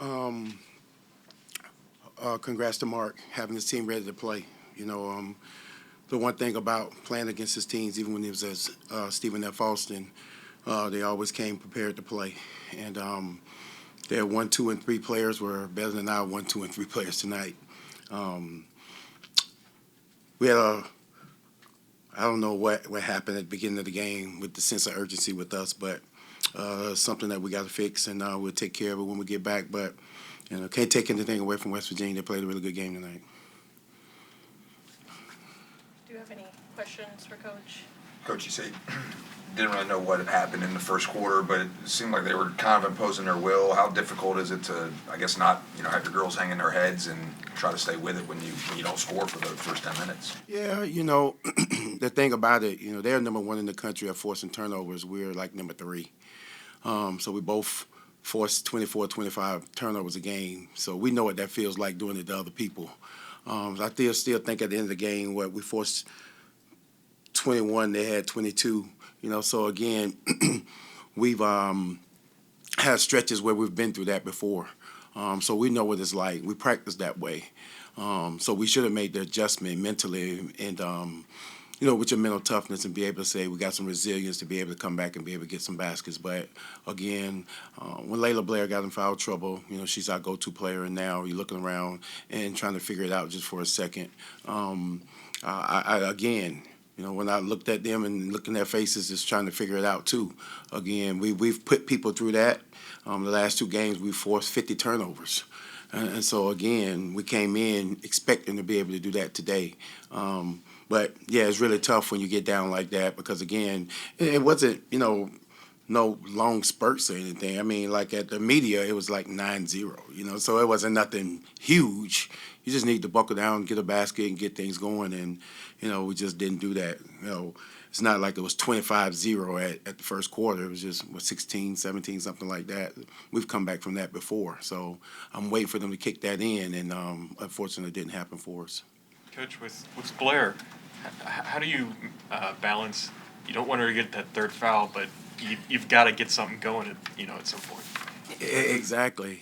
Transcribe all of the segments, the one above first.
Um, Congrats to Mark having his team ready to play. The one thing about playing against his teams, even when he was as Stephen F. Austin, they always came prepared to play. And their 1, 2, and 3 players were better than our 1, 2, and 3 players tonight. Um, we had I don't know what happened at the beginning of the game with the sense of urgency with us, but something that we got to fix, and we'll take care of it when we get back. But can't take anything away from West Virginia. They played a really good game tonight. Do you have any questions for Coach? Coach, you say didn't really know what had happened in the first quarter, but it seemed like they were kind of imposing their will. How difficult is it to, I guess, not have your girls hanging their heads and try to stay with it when you don't score for the first 10 minutes? Yeah, the thing about it, they're number 1 in the country at forcing turnovers. We're like number 3. So we both force 24, 25 turnovers a game. So we know what that feels like doing it to other people. I still think at the end of the game, we forced 21, they had 22. So again, we've had stretches where we've been through that before. So we know what it's like. We practice that way. So we should have made the adjustment mentally and, with your mental toughness and be able to say we got some resilience to be able to come back and be able to get some baskets. But again, when Layla Blair got in foul trouble, she's our go-to player, and now you're looking around and trying to figure it out just for a second. Again, when I looked at them and looked in their faces, just trying to figure it out too. Again, we've put people through that. The last 2 games, we forced 50 turnovers. And so, again, we came in expecting to be able to do that today. But, yeah, it's really tough when you get down like that because, again, it wasn't, no long spurts or anything. I mean, like at the media, it was like 9-0, so it wasn't nothing huge. You just need to buckle down, get a basket, and get things going. And, we just didn't do that. It's not like it was 25-0 at the first quarter. It was just 16, 17, something like that. We've come back from that before. So I'm waiting for them to kick that in, and unfortunately it didn't happen for us. Coach, with Blair, how do you balance, you don't want her to get that third foul, but you've got to get something going at some point. Exactly.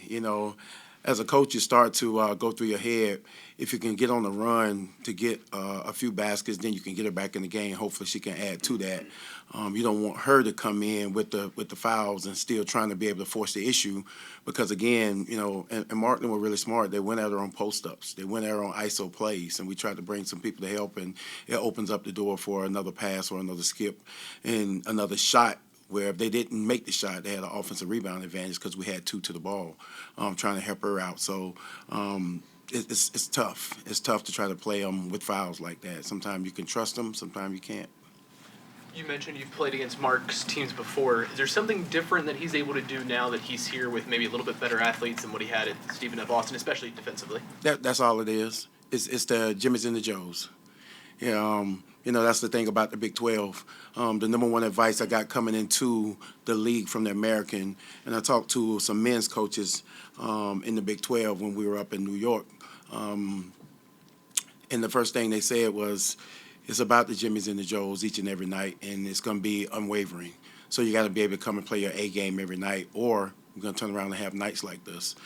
As a coach, you start to go through your head. If you can get on the run to get a few baskets, then you can get her back in the game. Hopefully she can add to that. You don't want her to come in with the fouls and still trying to be able to force the issue because, again, and Martin were really smart. They went at her on post-ups. They went at her on ISO plays, and we tried to bring some people to help, and it opens up the door for another pass or another skip and another shot where if they didn't make the shot, they had an offensive rebound advantage because we had 2 to the ball trying to help her out. So it's tough. It's tough to try to play them with fouls like that. Sometimes you can trust them, sometimes you can't. You mentioned you've played against Mark's teams before. Is there something different that he's able to do now that he's here with maybe a little bit better athletes than what he had at Stephen F. Austin, especially defensively? That's all it is. It's the Jimmys and the Joes. That's the thing about the Big 12. The number 1 advice I got coming into the league from the American, and I talked to some men's coaches in the Big 12 when we were up in New York. And the first thing they said was, it's about the Jimmys and the Joes each and every night, and it's going to be unwavering. So you got to be able to come and play your A game every night, or you're going to turn around and have nights like this.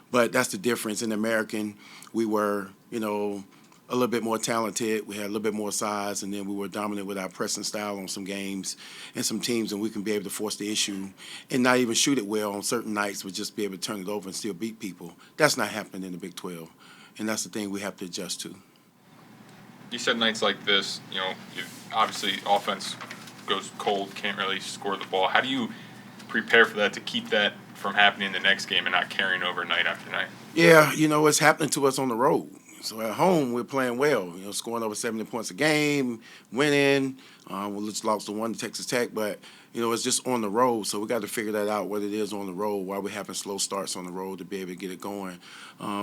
But that's the difference. In the American, we were, a little bit more talented. We had a little bit more size, and then we were dominant with our pressing style on some games and some teams, and we can be able to force the issue and not even shoot it well on certain nights, but just be able to turn it over and still beat people. That's not happening in the Big 12, and that's the thing we have to adjust to. You said nights like this, obviously offense goes cold, can't really score the ball. How do you prepare for that to keep that from happening the next game and not carrying over night after night? Yeah, it's happening to us on the road. So at home, we're playing well, scoring over 70 points a game, winning. We just lost the 1 to Texas Tech, but, it's just on the road. So we got to figure that out, what it is on the road, why we're having slow starts on the road to be able to get it going.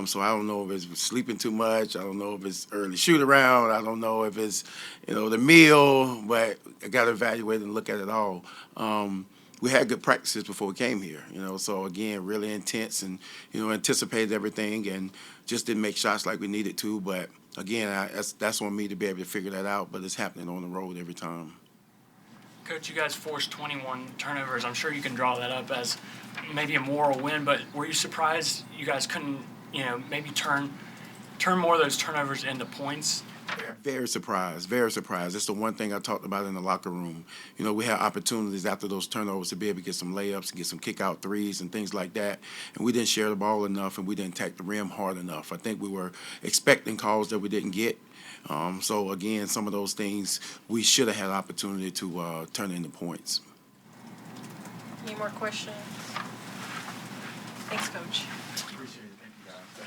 So I don't know if it's sleeping too much. I don't know if it's early shoot around. I don't know if it's, the meal, but I got to evaluate and look at it all. We had good practices before we came here, so again, really intense and, anticipated everything and just didn't make shots like we needed to. But again, that's on me to be able to figure that out, but it's happening on the road every time. Coach, you guys forced 21 turnovers. I'm sure you can draw that up as maybe a moral win, but were you surprised you guys couldn't, maybe turn more of those turnovers into points? Very surprised, very surprised. It's the one thing I talked about in the locker room. We had opportunities after those turnovers to be able to get some layups and get some kick-out threes and things like that, and we didn't share the ball enough and we didn't attack the rim hard enough. I think we were expecting calls that we didn't get. So, again, some of those things we should have had opportunity to turn into points. Any more questions? Thanks, Coach.